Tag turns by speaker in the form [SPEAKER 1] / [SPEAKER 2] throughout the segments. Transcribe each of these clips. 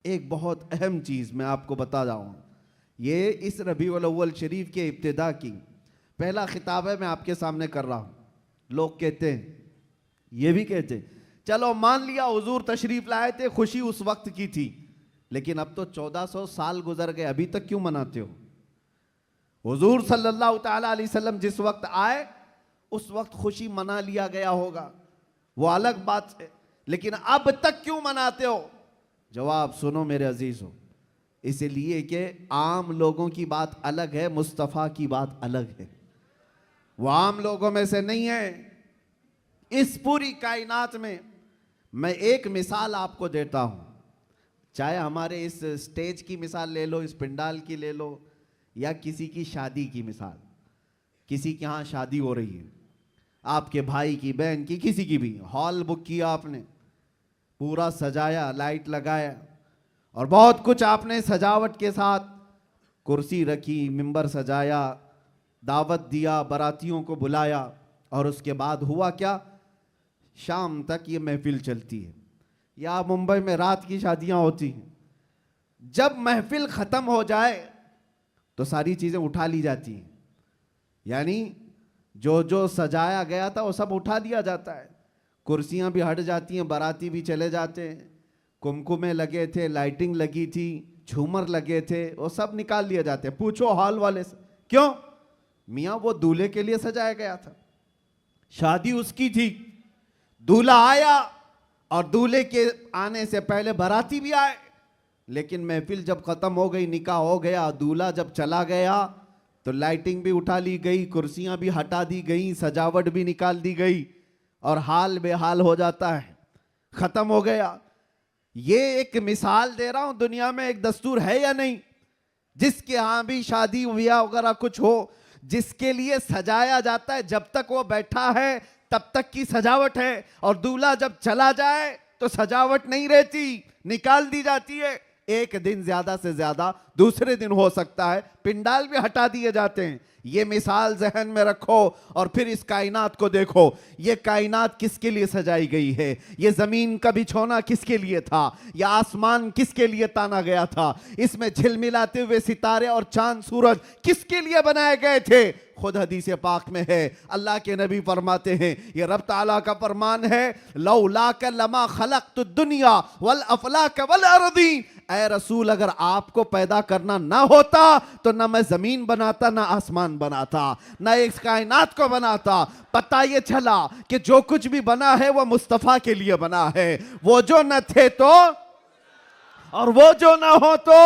[SPEAKER 1] एक बहुत अहम चीज़ मैं आपको बता रहा हूँ। ये इस रबीउल अव्वल शरीफ के इब्तिदा की पहला खिताब है, मैं आपके सामने कर रहा हूँ। लोग कहते हैं, ये भी कहते हैं, चलो मान लिया हुजूर तशरीफ लाए थे, खुशी उस वक्त की थी, लेकिन अब तो 1400 साल गुजर गए, अभी तक क्यों मनाते हो? हुजूर सल्लल्लाहु ताला अलैहि वसल्लम जिस वक्त आए उस वक्त खुशी मना लिया गया होगा, वो अलग बात है, लेकिन अब तक क्यों मनाते हो? जवाब सुनो मेरे अजीज हो, इसलिए कि आम लोगों की बात अलग है, मुस्तफ़ा की बात अलग है। वो आम लोगों में से नहीं है। इस पूरी कायनात में मैं एक मिसाल आपको देता हूं, चाहे हमारे इस स्टेज की मिसाल ले लो, इस पंडाल की ले लो, या किसी की शादी की मिसाल। किसी के यहाँ शादी हो रही है, आपके भाई की, बहन की, किसी की भी, हॉल बुक किया आपने, पूरा सजाया, लाइट लगाया और बहुत कुछ आपने सजावट के साथ, कुर्सी रखी, मिंबर सजाया, दावत दिया, बारातियों को बुलाया, और उसके बाद हुआ क्या? शाम तक ये महफिल चलती है। या मुंबई में रात की शादियां होती हैं। जब महफिल खत्म हो जाए तो सारी चीजें उठा ली जाती हैं, यानी जो जो सजाया गया था वो सब उठा दिया जाता है। कुर्सियां भी हट जाती हैं, बाराती भी चले जाते हैं, कुमकुमे लगे थे, लाइटिंग लगी थी, झूमर लगे थे, वो सब निकाल लिए जाते हैं। पूछो हॉल वाले से, क्यों? मियाँ वो दूल्हे के लिए सजाया गया था, शादी उसकी थी, दूल्हा आया और दूल्हे के आने से पहले बाराती भी आए, लेकिन महफिल जब खत्म हो गई, निकाह हो गया, दूल्हा जब चला गया तो लाइटिंग भी उठा ली गई, कुर्सियां भी हटा दी गई, सजावट भी निकाल दी गई, और हाल बेहाल हो जाता है, खत्म हो गया। ये एक मिसाल दे रहा हूं, दुनिया में एक दस्तूर है या नहीं, जिसके यहां भी शादी ब्याह वगैरह कुछ हो, जिसके लिए सजाया जाता है, जब तक वो बैठा है तब तक की सजावट है, और दूल्हा जब चला जाए तो सजावट नहीं रहती, निकाल दी जाती है। एक दिन ज्यादा से ज्यादा दूसरे दिन हो सकता है, पिंडाल भी हटा दिए जाते हैं। ये मिसाल जहन में रखो और फिर इस कायनात को देखो। ये कायनात किसके लिए सजाई गई है? ये जमीन का बिछोना किसके लिए था? यह आसमान किसके लिए ताना गया था? इसमें झिलमिलाते हुए सितारे और चांद सूरज किसके लिए बनाए गए थे? खुद हदीस पाक में है, अल्लाह के नबी फरमाते हैं, ये रब ताला का फरमान है, लौलाक लमा खलक़तु दुनिया वल अफलाक वल अर्दी। ऐ रसूल, अगर आपको पैदा करना ना होता तो ना मैं जमीन बनाता, ना आसमान बनाता, ना इस कायनात को बनाता। पता ये चला कि जो कुछ भी बना है वो मुस्तफ़ा के लिए बना है। वो जो न थे तो, और वो जो ना हो तो,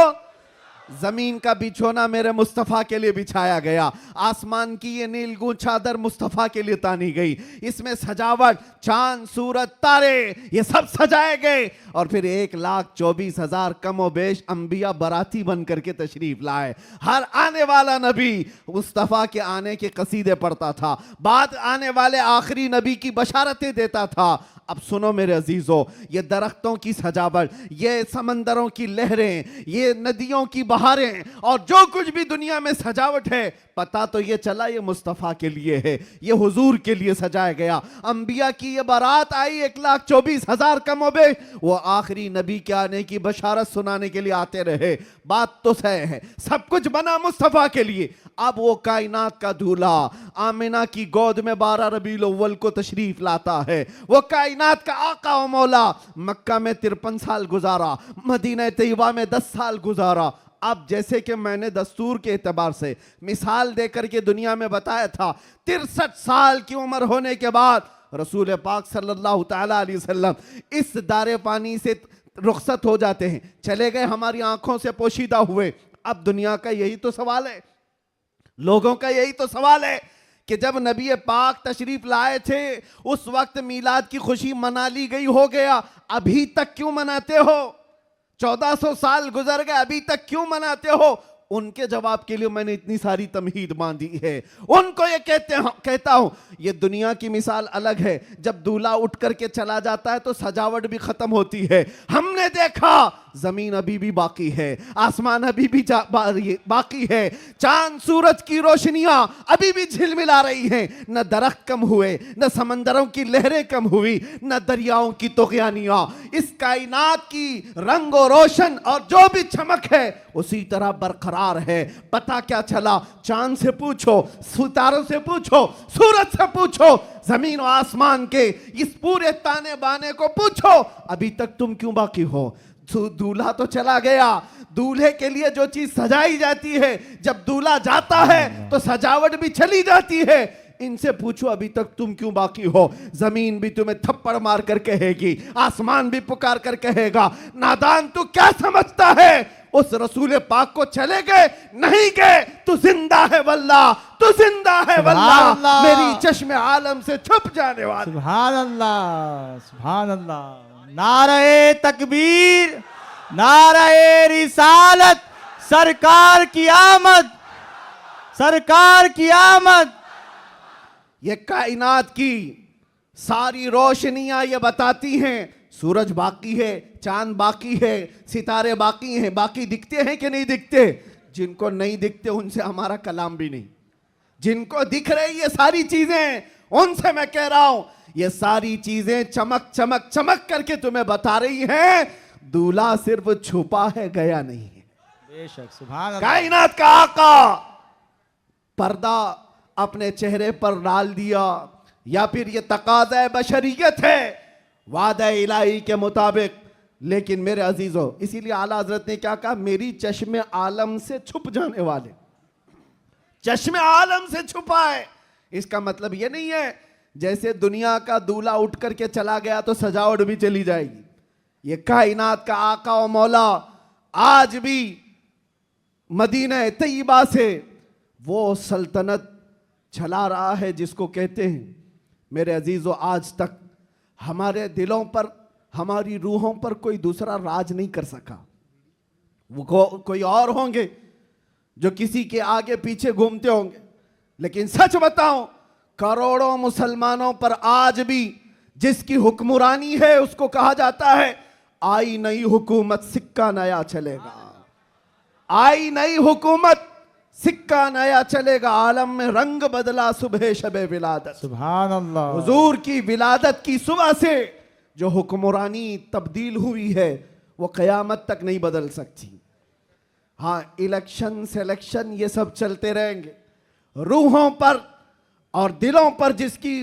[SPEAKER 1] जमीन का बिछोना मेरे मुस्तफ़ा के लिए बिछाया गया, आसमान की ये नीलगू चादर मुस्तफ़ा के लिए तानी गई, इसमें सजावट, चांद सूरज तारे, ये सब सजाए गए, और फिर 1,24,000 कमो बेश अंबिया बराती बन करके तशरीफ लाए। हर आने वाला नबी मुस्तफ़ा के आने के कसीदे पढ़ता था, बाद आने वाले आखिरी नबी की बशारतें देता था। अब सुनो मेरे अजीजों, ये दरख्तों की सजावट, ये समंदरों की लहरें, ये नदियों की बहारें, और जो कुछ भी दुनिया में सजावट है, पता तो ये चला ये मुस्तफ़ा के लिए है, ये हुजूर के लिए सजाया गया। अंबिया की ये बारात आई, 1,24,000 कमोबे, वो आखिरी नबी के आने की बशारत सुनाने के लिए आते रहे। बात तो सही है, सब कुछ बना मुस्तफ़ा के लिए। अब वो कायनात का दूल्हा आमिना की गोद में 12 रबीउल अव्वल को तशरीफ लाता है। वो कायनात का आका व मौला मक्का में 53 साल गुजारा, मदीना तैयबा में 10 साल गुजारा। अब जैसे कि मैंने दस्तूर के एतबार से मिसाल देकर के दुनिया में बताया था, 63 साल की उम्र होने के बाद रसूल पाक सल्लल्लाहु ताला अलैहि वसल्लम इस दारे पानी से रुखसत हो जाते हैं, चले गए, हमारी आंखों से पोशीदा हुए। अब दुनिया का यही तो सवाल है, लोगों का यही तो सवाल है कि जब नबी पाक तशरीफ लाए थे उस वक्त मीलाद की खुशी मना ली गई, हो गया, अभी तक क्यों मनाते हो? 1400 साल गुजर गए, अभी तक क्यों मनाते हो? उनके जवाब के लिए मैंने इतनी सारी तमहीद बांधी है। उनको ये कहता हूं, ये दुनिया की मिसाल अलग है, जब दूल्हा उठ करके चला जाता है तो सजावट भी खत्म होती है। हमने देखा जमीन अभी भी बाकी है, आसमान अभी भी बाकी है, चांद सूरज की रोशनियां अभी भी झिलमिला रही हैं। न दरख्त कम हुए, न समंदरों की लहरें कम हुई, न दरियाओं की तुग़यानियां। इस कायनात की रंग और रोशन और जो भी चमक है उसी तरह बरकरार है। पता क्या चला? चांद से पूछो, सितारों से पूछो, सूरज से पूछो, जमीन और आसमान के इस पूरे ताने बाने को पूछो, अभी तक तुम क्यों बाकी हो? दूल्हा तो चला गया, दूल्हे के लिए जो चीज सजाई जाती है, जब दूल्हा जाता है तो सजावट भी चली जाती है। इनसे पूछो अभी तक तुम क्यों बाकी हो? जमीन भी तुम्हें थप्पड़ मार कर कहेगी, आसमान भी पुकार कर कहेगा, नादान तू क्या समझता है? उस रसूल पाक को चले गए नहीं गए, तू जिंदा है वल्लाह, तू जिंदा है वल्लाह, मेरी चश्मे आलम से छुप जाने वाला।
[SPEAKER 2] सुभान अल्लाह, सुभान अल्लाह। नारे तकबीर, नारे रिसालत, सरकार की आमद, सरकार की आमद।
[SPEAKER 1] ये कायनात की सारी रोशनियां ये बताती हैं, सूरज बाकी है, चांद बाकी है, सितारे बाकी हैं। बाकी दिखते हैं कि नहीं दिखते? जिनको नहीं दिखते उनसे हमारा कलाम भी नहीं। जिनको दिख रही ये सारी चीजें, उनसे मैं कह रहा हूं, ये सारी चीजें चमक चमक चमक करके तुम्हें बता रही हैं, दूल्हा सिर्फ छुपा है, गया नहीं है।
[SPEAKER 2] बेशक, सुभान अल्लाह।
[SPEAKER 1] कायनात का आका पर्दा अपने चेहरे पर डाल दिया, या फिर ये तकाज़ा बशरियत है वादा इलाही के मुताबिक। लेकिन मेरे अजीजों, इसीलिए आला हजरत ने क्या कहा? मेरी चश्मे आलम से छुप जाने वाले, चश्मे आलम से छुपा है। इसका मतलब ये नहीं है जैसे दुनिया का दूल्हा उठ करके चला गया तो सजावट भी चली जाएगी। ये कायनात का आका और मौला आज भी मदीना तैयबा से वो सल्तनत चला रहा है जिसको कहते हैं, मेरे अजीजों, आज तक हमारे दिलों पर, हमारी रूहों पर कोई दूसरा राज नहीं कर सका। वो कोई और होंगे जो किसी के आगे पीछे घूमते होंगे, लेकिन सच बताऊं, करोड़ों मुसलमानों पर आज भी जिसकी हुक्मरानी है उसको कहा जाता है, आई नई हुकूमत सिक्का नया चलेगा, आई नई हुकूमत सिक्का नया चलेगा। आलम में रंग बदला सुबह शबे विलादत।
[SPEAKER 2] सुभान अल्लाह।
[SPEAKER 1] हुजूर की विलादत की सुबह से जो हुक्मरानी तब्दील हुई है वो क़यामत तक नहीं बदल सकती। हाँ, इलेक्शन सिलेक्शन ये सब चलते रहेंगे, रूहों पर और दिलों पर जिसकी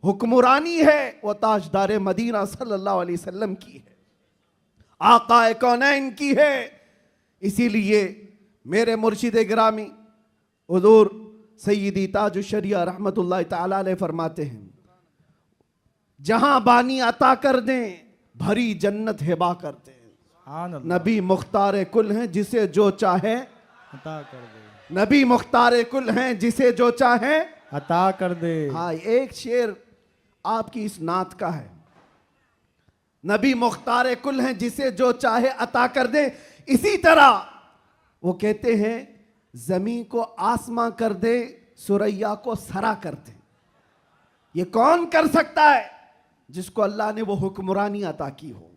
[SPEAKER 1] हुक्मरानी है वो ताजदार मदीना सल्लल्लाहु अलैहि वसल्लम की है, आकाए कौनैन की है। इसीलिए मेरे मुर्शिद गिरामी हुजूर सय्यदी ताजुश शरिया रहमतुल्लाह ताला अलैह फरमाते हैं, जहां बानी अता कर दें भरी जन्नत हिबा कर दें। नबी मुख्तार कुल हैं, जिसे जो चाहे
[SPEAKER 2] अता कर दे।
[SPEAKER 1] नबी मुख्तार कुल हैं, जिसे जो चाहे
[SPEAKER 2] अता कर दे।
[SPEAKER 1] हाँ, एक शेर आपकी इस नात का है, नबी मुख्तार कुल हैं, जिसे जो चाहे अता कर दे। इसी तरह वो कहते हैं, जमीन को आसमां कर दे, सुरैया को सरा कर दे। ये कौन कर सकता है? जिसको अल्लाह ने वो हुक्मरानी अता की हो,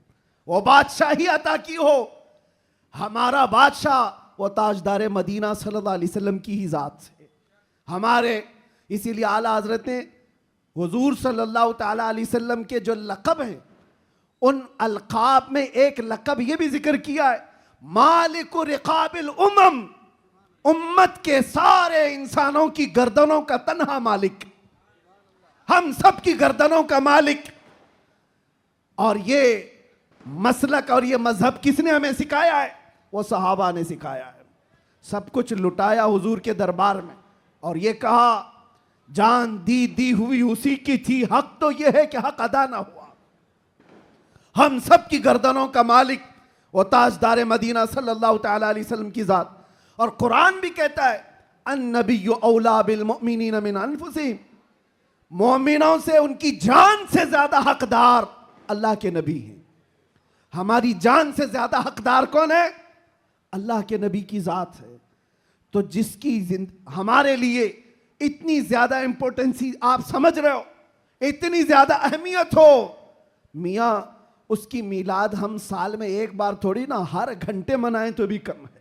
[SPEAKER 1] वो बादशाही अता की हो। हमारा बादशाह वो ताजदार मदीना सल्लल्लाहु अलैहि वसल्लम की ही जात है हमारे। इसीलिए आला हजरत ने हुजूर सल्लल्लाहु ताला अलैहि वसल्लम के जो लक़ब हैं, उन अलक़ाब में एक लक़ब ये भी जिक्र किया है, मालिकु रिक़ाबिल उम्म, उम्मत के सारे इंसानों की गर्दनों का तन्हा मालिक, हम सब की गर्दनों का मालिक। और ये मसलक और ये मजहब किसने हमें सिखाया है? वो सहाबा ने सिखाया है। सब कुछ लुटाया हुजूर के दरबार में और ये कहा, जान दी हुई उसी की थी, हक तो ये है कि हक अदा ना हुआ। हम सब की गर्दनों का मालिक वो ताजदार मदीना सल्लल्लाहु ताला अलैहि वसल्लम की जात। और कुरान भी कहता है, अन्नबिय्यु औला बिल मुमिनीन मिन अनफुसिहिम, मोमिनों से उनकी जान से ज्यादा हकदार अल्लाह के नबी हैं। हमारी जान से ज्यादा हकदार कौन है? अल्लाह के नबी की जात है। तो जिसकी हमारे लिए इतनी ज्यादा इंपॉर्टेंसी आप समझ रहे हो, इतनी ज्यादा अहमियत हो, मियाँ उसकी मीलाद हम साल में एक बार थोड़ी ना, हर घंटे मनाएं तो भी कम है।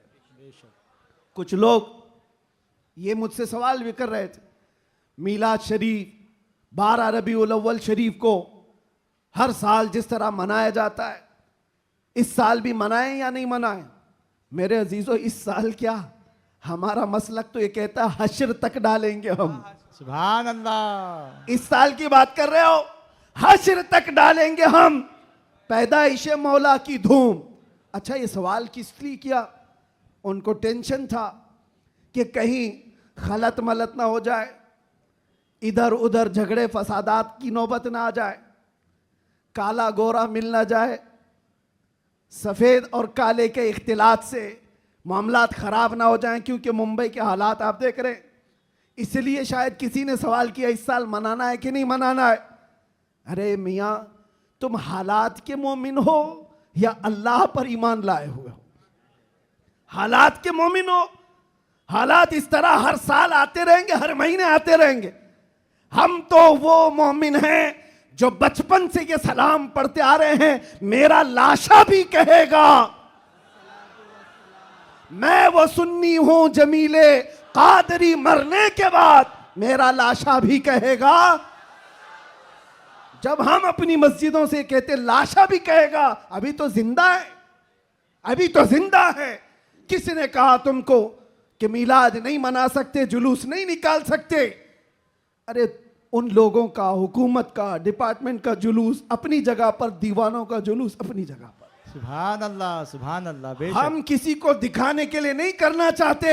[SPEAKER 1] कुछ लोग ये मुझसे सवाल भी कर रहे थे, मीलाद शरीफ 12 रबीउल अव्वल शरीफ को हर साल जिस तरह मनाया जाता है, इस साल भी मनाएं या नहीं मनाएं? मेरे अजीजों, इस साल क्या, हमारा मसलक तो ये कहता है हश्र तक डालेंगे हम।
[SPEAKER 2] सुभान अल्लाह।
[SPEAKER 1] इस साल की बात कर रहे हो, हश्र तक डालेंगे हम, पैदाइश मौला की धूम। अच्छा, ये सवाल किस लिए किया? उनको टेंशन था कि कहीं खलत मलत ना हो जाए, इधर उधर झगड़े फसादात की नौबत ना आ जाए, काला गोरा मिल ना जाए, सफेद और काले के इख्तिलात से मामलात खराब ना हो जाएं, क्योंकि मुंबई के हालात आप देख रहे हैं। इसलिए शायद किसी ने सवाल किया इस साल मनाना है कि नहीं मनाना है। अरे मियां, तुम हालात के मोमिन हो या अल्लाह पर ईमान लाए हुए हो? हालात के मोमिन हो। हालात इस तरह हर साल आते रहेंगे, हर महीने आते रहेंगे। हम तो वो मोमिन हैं जो बचपन से ये सलाम पढ़ते आ रहे हैं, मेरा लाशा भी कहेगा मैं वो सुन्नी हूं जमीले कादरी, मरने के बाद मेरा लाशा भी कहेगा। जब हम अपनी मस्जिदों से कहते लाशा भी कहेगा, अभी तो जिंदा है, अभी तो जिंदा है। किसने कहा तुमको कि मीलाद नहीं मना सकते, जुलूस नहीं निकाल सकते? अरे उन लोगों का, हुकूमत का, डिपार्टमेंट का जुलूस अपनी जगह पर, दीवानों का जुलूस अपनी जगह पर।
[SPEAKER 2] सुभान अल्लाह, सुभान अल्लाह।
[SPEAKER 1] हम किसी को दिखाने के लिए नहीं करना चाहते।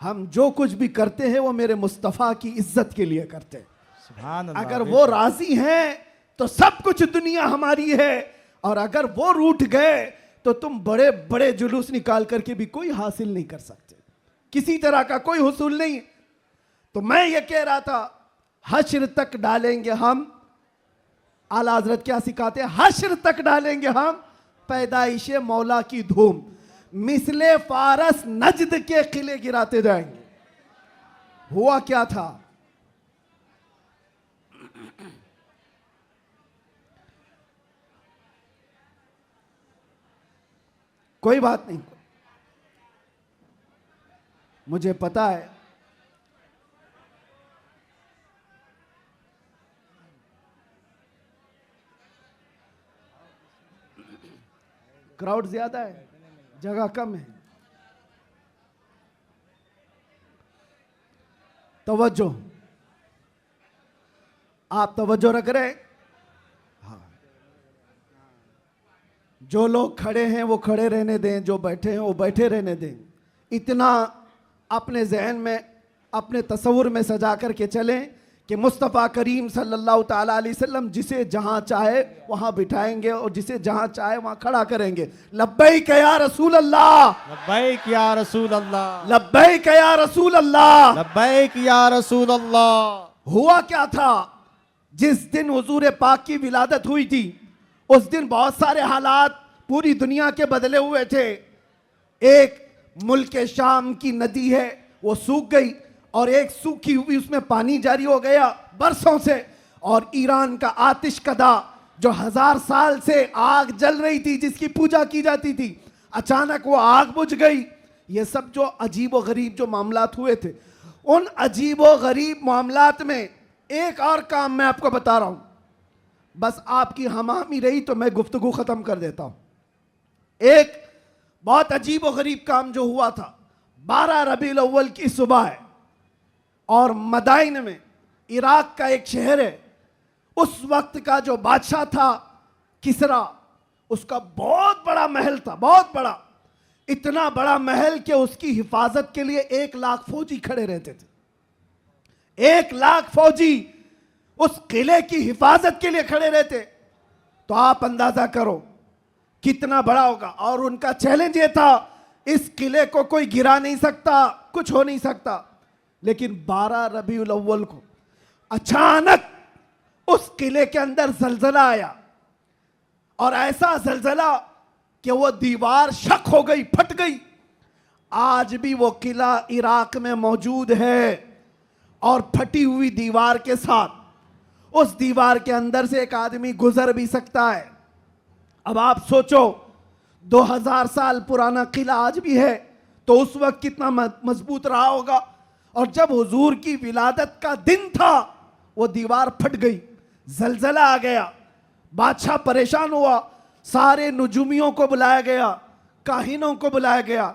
[SPEAKER 1] हम जो कुछ भी करते हैं वो मेरे मुस्तफ़ा की इज्जत के लिए करते हैं।
[SPEAKER 2] सुभान अल्लाह।
[SPEAKER 1] अगर वो राजी हैं तो सब कुछ दुनिया हमारी है, और अगर वो रूठ गए तो तुम बड़े बड़े जुलूस निकाल करके भी कोई हासिल नहीं कर सकते, किसी तरह का कोई हुसूल नहीं। तो मैं ये कह रहा था, हश्र तक डालेंगे हम। आला हजरत क्या सिखाते हैं? हश्र तक डालेंगे हम पैदाइश मौला की धूम, मिसले फारस नजद के किले गिराते जाएंगे। हुआ क्या था? कोई बात नहीं, मुझे पता है क्राउड ज्यादा है, जगह कम है। तवज्जो, आप तवज्जो रख रहे हैं? हाँ। जो लोग खड़े हैं वो खड़े रहने दें, जो बैठे हैं वो बैठे रहने दें। इतना अपने जहन में, अपने तसव्वुर में सजा करके चलें कि मुस्तफ़ा करीम सल्लल्लाहु ताला अलैहि वसल्लम जिसे जहां चाहे वहां बिठाएंगे और जिसे जहां चाहे वहां खड़ा करेंगे। लब्बैक या रसूल अल्लाह,
[SPEAKER 2] लब्बैक या रसूल अल्लाह,
[SPEAKER 1] लब्बैक या रसूल अल्लाह,
[SPEAKER 2] लब्बैक या रसूल अल्लाह।
[SPEAKER 1] हुआ क्या था? जिस दिन हुजूर पाक की विलादत हुई थी, उस दिन बहुत सारे हालात पूरी दुनिया के बदले हुए थे। एक मुल्क शाम की नदी है वो सूख गई, और एक सूखी हुई उसमें पानी जारी हो गया बरसों से। और ईरान का आतिश कदा जो 1000 साल से आग जल रही थी, जिसकी पूजा की जाती थी, अचानक वो आग बुझ गई। ये सब जो अजीब व गरीब जो मामलात हुए थे, उन अजीब व गरीब मामलात में एक और काम मैं आपको बता रहा हूं, बस आपकी हमामी रही तो मैं गुफ्तगू खत्म कर देता हूं। एक बहुत अजीब व गरीब काम जो हुआ था, 12 रबीउल अव्वल की सुबह है, और मदाइन में, इराक का एक शहर है, उस वक्त का जो बादशाह था किसरा, उसका बहुत बड़ा महल था, बहुत बड़ा। इतना बड़ा महल कि उसकी हिफाजत के लिए 1 लाख फौजी खड़े रहते थे। 1 लाख फौजी उस किले की हिफाजत के लिए खड़े रहते। तो आप अंदाजा करो कितना बड़ा होगा। और उनका चैलेंज ये था, इस किले को कोई गिरा नहीं सकता, कुछ हो नहीं सकता। लेकिन 12 रबीउल अव्वल को अचानक उस किले के अंदर जलजला आया, और ऐसा जलजला कि वो दीवार शक हो गई, फट गई। आज भी वो किला इराक में मौजूद है, और फटी हुई दीवार के साथ उस दीवार के अंदर से एक आदमी गुजर भी सकता है। अब आप सोचो 2000 साल पुराना किला आज भी है तो उस वक्त कितना मजबूत रहा होगा। और जब हुजूर की विलादत का दिन था वो दीवार फट गई, जलजला आ गया, बादशाह परेशान हुआ, सारे नुजुमियों को बुलाया गया, काहिनों को बुलाया गया,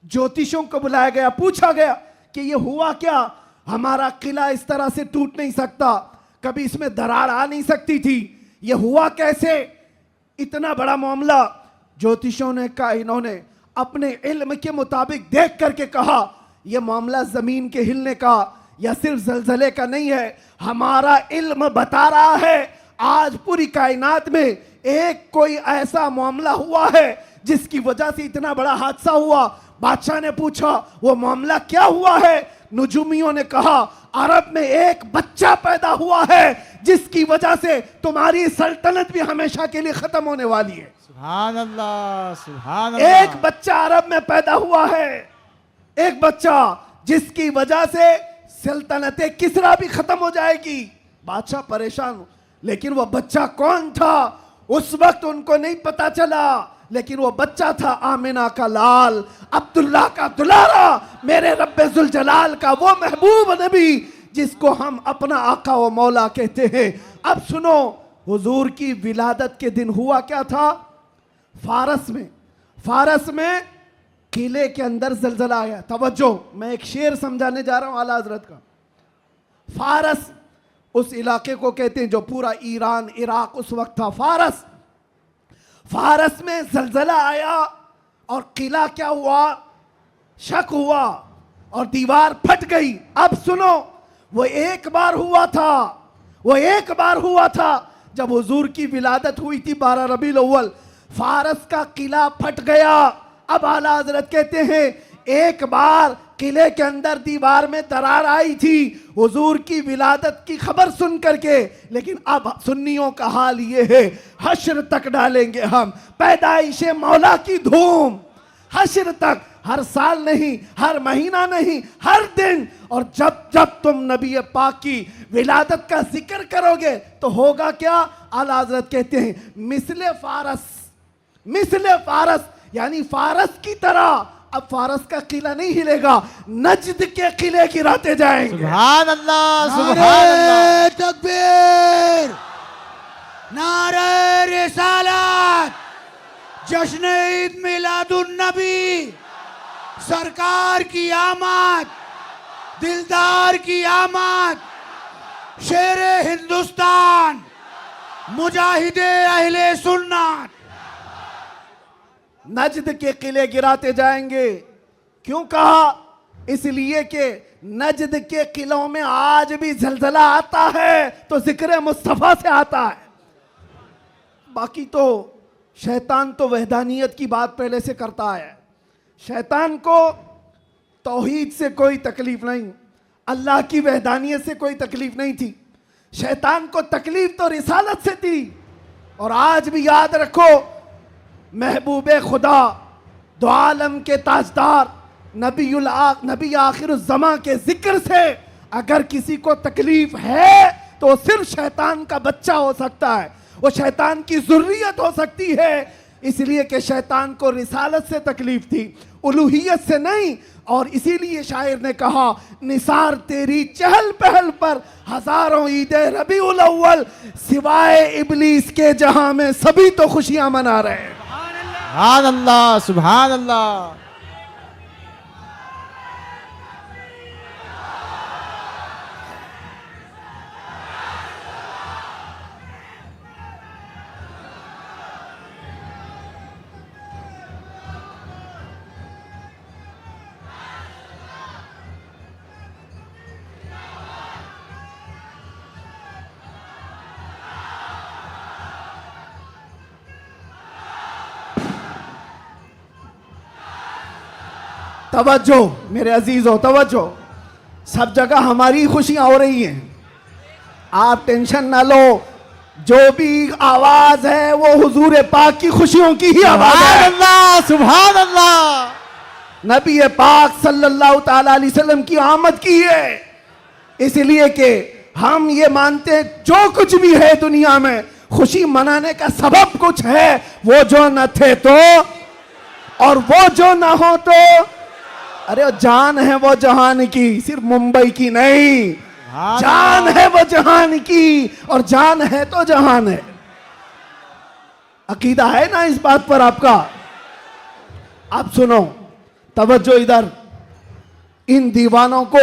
[SPEAKER 1] ज्योतिषों को बुलाया गया, पूछा गया कि ये हुआ क्या, हमारा किला इस तरह से टूट नहीं सकता, कभी इसमें दरार आ नहीं सकती थी, ये हुआ कैसे, इतना बड़ा मामला। ज्योतिषों ने, काहिनों ने अपने इल्म के मुताबिक देख करके कहा यह मामला जमीन के हिलने का या सिर्फ जलजले का नहीं है, हमारा इल्म बता रहा है आज पूरी कायनात में एक कोई ऐसा मामला हुआ है जिसकी वजह से इतना बड़ा हादसा हुआ। बादशाह ने पूछा वो मामला क्या हुआ है? नुजुमियों ने कहा अरब में एक बच्चा पैदा हुआ है जिसकी वजह से तुम्हारी सल्तनत भी हमेशा के लिए खत्म होने वाली है।
[SPEAKER 2] सुभान अल्लाह, सुभान अल्लाह।
[SPEAKER 1] एक बच्चा अरब में पैदा हुआ है, एक बच्चा जिसकी वजह से सल्तनत किसरा भी खत्म हो जाएगी। बादशाह परेशान, लेकिन वो बच्चा कौन था उस वक्त उनको नहीं पता चला, लेकिन वो बच्चा था आमिना का लाल, अब्दुल्ला का दुलारा, मेरे रब्बे जुल जलाल का वो महबूब नबी जिसको हम अपना आका व मौला कहते हैं। अब सुनो, हुजूर की विलादत के दिन हुआ क्या था? फारस में किले के अंदर जलजला आया। तवज्जो, मैं एक शेर समझाने जा रहा हूं आला हजरत का। फारस उस इलाके को कहते हैं जो पूरा ईरान इराक उस वक्त था। फारस में जलजला आया और किला क्या हुआ, शक हुआ और दीवार फट गई। अब सुनो, वो एक बार हुआ था जब हुजूर की विलादत हुई थी 12 रबीउल अव्वल, फारस का किला फट गया। अब आला हजरत कहते हैं एक बार किले के अंदर दीवार में दरार आई थी हुजूर की विलादत की खबर सुन करके, लेकिन अब सुन्नियों का हाल ये है हश्र तक डालेंगे हम पैदाइश मौला की धूम, हश्र तक, हर साल नहीं, हर महीना नहीं, हर दिन। और जब जब तुम नबी पाक की विलादत का जिक्र करोगे तो होगा क्या? आला हजरत कहते हैं मिसले फारस यानी फारस की तरह। अब फारस का किला नहीं हिलेगा, नजद के किले गिराते जाएंगे।
[SPEAKER 2] सुभान अल्लाह, सुभान अल्लाह।
[SPEAKER 3] तकबीर, नारे रिसालत, जश्न ईद मिलादुन नबी, सरकार की आमद, दिलदार की आमद, शेर हिंदुस्तान, मुजाहिदे अहले सुन्नत।
[SPEAKER 1] नजद के किले गिराते जाएंगे। क्यों कहा? इसलिए कि नजद के किलों में आज भी जलजला आता है तो जिक्र मुस्तफा से आता है। बाकी तो शैतान तो वहदानियत की बात पहले से करता है, शैतान को तौहीद से कोई तकलीफ नहीं, अल्लाह की वहदानियत से कोई तकलीफ नहीं थी। शैतान को तकलीफ तो रिसालत से थी। और आज भी याद रखो, महबूबे खुदा, दो आलम के ताजदार, नबी आखिर ज़मा के जिक्र से अगर किसी को तकलीफ है तो वो सिर्फ शैतान का बच्चा हो सकता है, वो शैतान की ज़ुर्रियत हो सकती है। इसलिए कि शैतान को रिसालत से तकलीफ थी, उलूहियत से नहीं। और इसीलिए शायर ने कहा निसार तेरी चहल पहल पर हजारों ईदे रबीउल अव्वल, सिवाय इबलीस के जहां में सभी तो खुशियां मना रहे हैं।
[SPEAKER 2] सुभान अल्लाह, सुभान अल्लाह।
[SPEAKER 1] तवज्जो मेरे अजीजों, तवज्जो, सब जगह हमारी खुशियां हो रही हैं, आप टेंशन ना लो। जो भी आवाज है वो हुजूर पाक की खुशियों की ही आवाज है।
[SPEAKER 2] अल्लाह, सुभान अल्लाह।
[SPEAKER 1] नबी पाक सल्लल्लाहु ताला अलैहि वसल्लम की आमद की है, इसलिए कि हम ये मानते हैं जो कुछ भी है दुनिया में खुशी मनाने का सबब कुछ है, वो जो न थे तो और वो जो ना हो तो। अरे वो जान है वो जहान की, सिर्फ मुंबई की नहीं, जान है वो जहान की, और जान है तो जहान है। अकीदा है ना इस बात पर आपका? आप सुनो, तवज्जो इधर। इन दीवानों को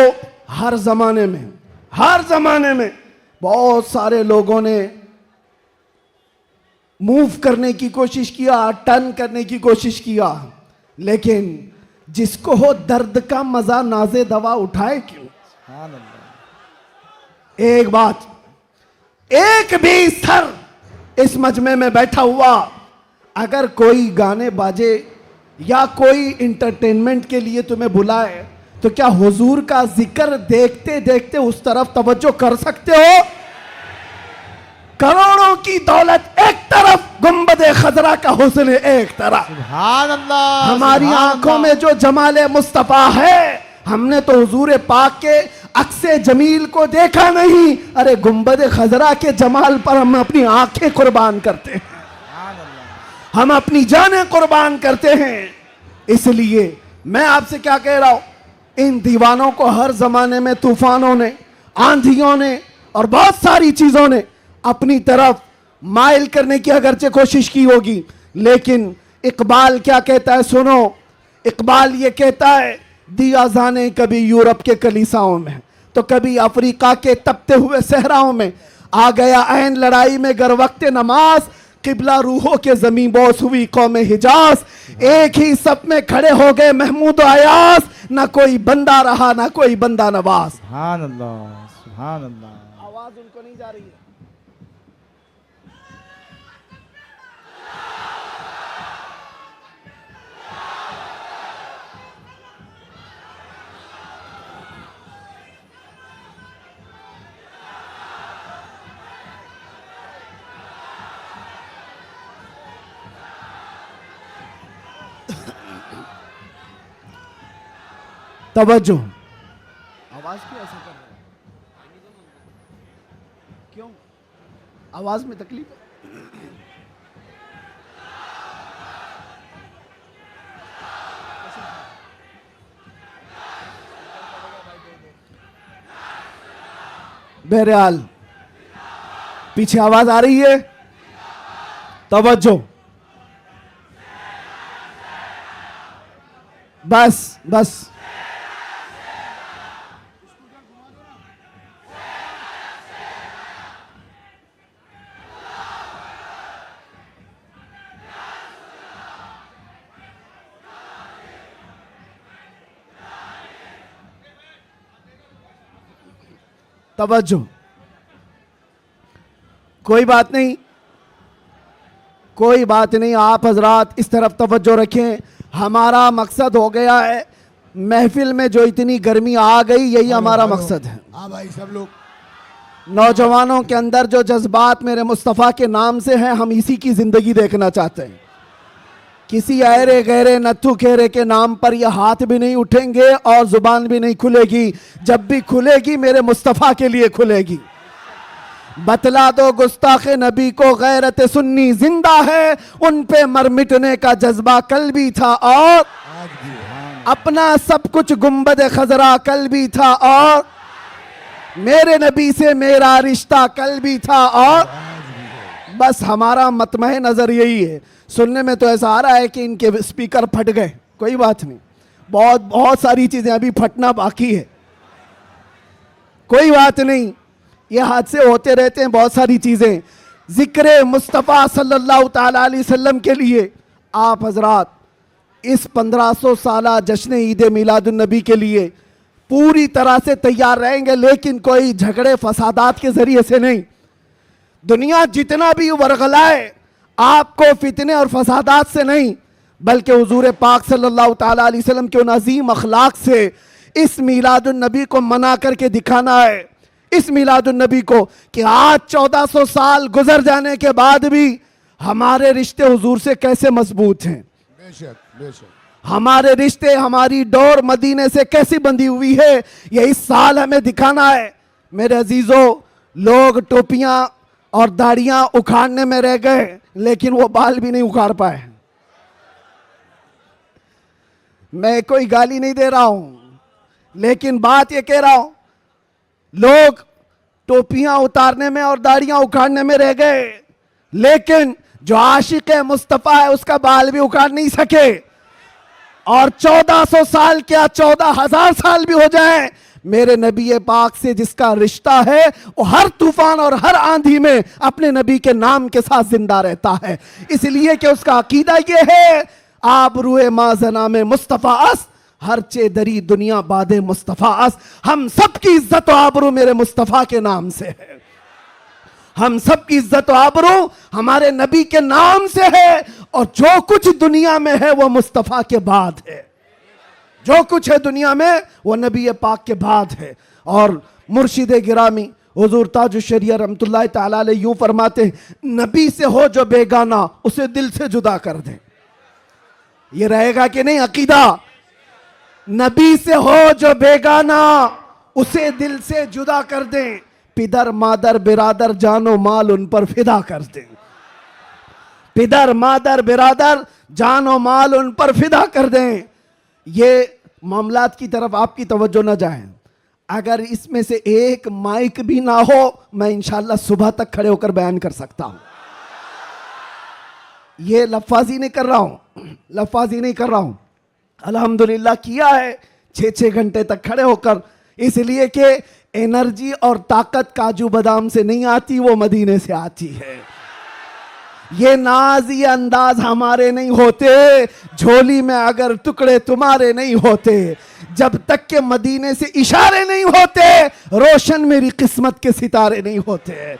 [SPEAKER 1] हर जमाने में बहुत सारे लोगों ने मूव करने की कोशिश किया, टर्न करने की कोशिश किया, लेकिन जिसको हो दर्द का मजा नाजे दवा उठाए क्यों? एक बात, एक भी सर इस मजमे में बैठा हुआ अगर कोई गाने बाजे या कोई इंटरटेनमेंट के लिए तुम्हें बुलाए तो क्या हुजूर का जिक्र देखते देखते उस तरफ तवज्जो कर सकते हो? करोड़ों की दौलत एक तरफ, गुंबदे खजरा का हुस्न एक तरफ।
[SPEAKER 2] सुभान अल्लाह।
[SPEAKER 1] हमारी
[SPEAKER 2] सुभान
[SPEAKER 1] आंखों
[SPEAKER 2] अल्लाह।
[SPEAKER 1] में जो जमाले मुस्तफा है, हमने तो हुजूर पाक के अक्से जमील को देखा नहीं। अरे गुंबदे खजरा के जमाल पर हम अपनी आंखें कुर्बान करते हैं, हम अपनी जानें कुर्बान करते हैं। इसलिए मैं आपसे क्या कह रहा हूं, इन दीवानों को हर जमाने में तूफानों ने, आंधियों ने और बहुत सारी चीजों ने अपनी तरफ माइल करने की अगरचे कोशिश की होगी, लेकिन इकबाल क्या कहता है सुनो। इकबाल ये कहता है, दिया जाने कभी यूरोप के कलीसाओं में तो कभी अफ्रीका के तपते हुए सहराओं में, आ गया ऐन लड़ाई में गर वक्त नमाज, किबला रूहों के जमीन बोस हुई कौम हिजाज। एक ही सप में खड़े हो गए महमूद अयास, ना कोई बंदा रहा ना कोई बंदा नवाज।
[SPEAKER 2] सुभान अल्लाह। सुभान अल्लाह।
[SPEAKER 1] आवाज उनको नहीं जा रही है। तवज्जो। आवाज क्यों ऐसा कर रहे हैं? क्यों आवाज में तकलीफ है? बहरहाल पीछे आवाज आ रही है, तवज्जो। बस बस तवज्जो। कोई बात नहीं, कोई बात नहीं, आप हजरात इस तरफ तवज्जो रखें। हमारा मकसद हो गया है, महफिल में जो इतनी गर्मी आ गई, यही हमारा मकसद है।
[SPEAKER 3] हाँ भाई, सब लोग
[SPEAKER 1] नौजवानों के अंदर जो जज्बात मेरे मुस्तफ़ा के नाम से हैं, हम इसी की जिंदगी देखना चाहते हैं। किसी अरे गहरे नत्थु खेरे के नाम पर यह हाथ भी नहीं उठेंगे और जुबान भी नहीं खुलेगी। जब भी खुलेगी मेरे मुस्तफ़ा के लिए खुलेगी। बतला दो गुस्ताखे नबी को गैरत सुन्नी जिंदा है, उन पे मर मिटने का जज्बा कल भी था और अपना सब कुछ गुंबद खजरा कल भी था, और मेरे नबी से मेरा रिश्ता कल भी था, और बस हमारा मतमह नजर यही है। सुनने में तो ऐसा आ रहा है कि इनके स्पीकर फट गए, कोई बात नहीं, बहुत सारी चीजें अभी फटना बाकी है, कोई बात नहीं, ये हादसे होते रहते हैं बहुत सारी चीजें। जिक्र मुस्तफ़ा सल्लल्लाहु ताला अलैहि वसल्लम के लिए आप हजरात इस 1500 साला जश्न ईद मिलादुन नबी के लिए पूरी तरह से तैयार रहेंगे, लेकिन कोई झगड़े फसादात के जरिए से नहीं। दुनिया जितना भी वरगलाए आपको फितने और फसादात से नहीं, बल्कि हुजूर पाक सल्लल्लाहु ताला अलैहि वसल्लम के उन अजीम अखलाक से इस मिलादुन नबी को मना करके दिखाना है। इस मिलादुन नबी को कि आज 1400 साल गुजर जाने के बाद भी हमारे रिश्ते हुजूर से कैसे मजबूत हैं।
[SPEAKER 3] बेशक बेशक
[SPEAKER 1] हमारे रिश्ते, हमारी डोर मदीने से कैसी बंधी हुई है, ये इस साल हमें दिखाना है। मेरे अजीजों, लोग टोपियां और दाढ़ियां उखाड़ने में रह गए, लेकिन वो बाल भी नहीं उखाड़ पाए। मैं कोई गाली नहीं दे रहा हूं, लेकिन बात ये कह रहा हूं, लोग टोपियां उतारने में और दाढ़ियां उखाड़ने में रह गए, लेकिन जो आशिक मुस्तफा है उसका बाल भी उखाड़ नहीं सके। और 1400 साल क्या 14,000 साल भी हो जाए, मेरे नबी पाक से जिसका रिश्ता है वो हर तूफान और हर आंधी में अपने नबी के नाम के साथ जिंदा रहता है। इसलिए कि उसका अकीदा ये है, आबरूए माजना में मुस्तफा अस, हर चे दरी दुनिया बादे मुस्तफा अस। हम सबकी इज्जत और आबरू मेरे मुस्तफा के नाम से है। हम सबकी इज्जत और आबरू हमारे नबी के नाम से है, और जो कुछ दुनिया में है वो मुस्तफा के बाद है। जो कुछ है दुनिया में वो नबी पाक के बाद है। और मुर्शिद गिरामी हुजूर ताजुश शरिया रहमतुल्लाह तआला अलैह यूं फरमाते हैं, नबी से हो जो बेगाना उसे दिल से जुदा कर दे। ये रहेगा कि नहीं अकीदा? नबी से हो जो बेगाना उसे दिल से जुदा कर दें, पिदर मादर बिरादर जानो माल उन पर फिदा कर दें। पिदर मादर बिरादर जानो माल उन पर फिदा कर दें। ये मामलात की तरफ आपकी तवज्जो न जाए। अगर इसमें से एक माइक भी ना हो, मैं इंशाल्लाह सुबह तक खड़े होकर बयान कर सकता हूं। ये लफाजी नहीं कर रहा हूं, लफाजी नहीं कर रहा हूं। अल्हम्दुलिल्लाह किया है 6-6 घंटे तक खड़े होकर, इसलिए कि एनर्जी और ताकत काजू बादाम से नहीं आती, वो मदीने से आती है। ये नाज ये अंदाज हमारे नहीं होते, झोली में अगर टुकड़े तुम्हारे नहीं होते, जब तक के मदीने से इशारे नहीं होते, रोशन मेरी किस्मत के सितारे नहीं होते।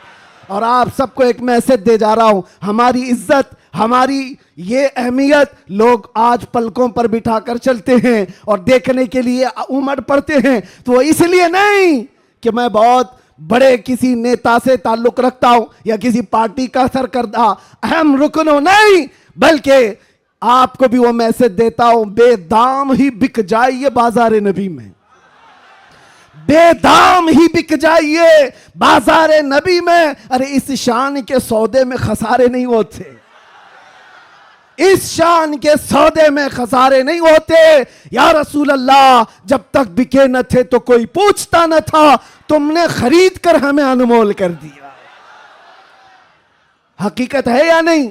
[SPEAKER 1] और आप सबको एक मैसेज दे जा रहा हूं, हमारी इज्जत, हमारी ये अहमियत लोग आज पलकों पर बिठाकर चलते हैं और देखने के लिए उमड़ पड़ते हैं। तो वो इसलिए नहीं कि मैं बहुत बड़े किसी नेता से ताल्लुक रखता हूं या किसी पार्टी का सरकर्दा अहम रुकन हो, नहीं, बल्कि आपको भी वो मैसेज देता हूं, बेदाम ही बिक जाइए बाजार नबी में, बेदाम ही बिक जाइए बाजार नबी में। अरे इस शान के सौदे में खसारे नहीं होते, इस शान के सौदे में खसारे नहीं होते। या रसूल अल्लाह, जब तक बिके न थे तो कोई पूछता न था, तुमने खरीद कर हमें अनमोल कर दिया। हकीकत है या नहीं?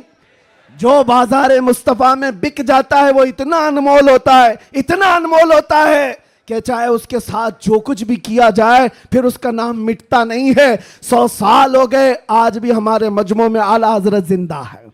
[SPEAKER 1] जो बाजार मुस्तफा में बिक जाता है वो इतना अनमोल होता है, इतना अनमोल होता है कि चाहे उसके साथ जो कुछ भी किया जाए फिर उसका नाम मिटता नहीं है। 100 साल हो गए, आज भी हमारे मजमू में आला हजरत जिंदा है।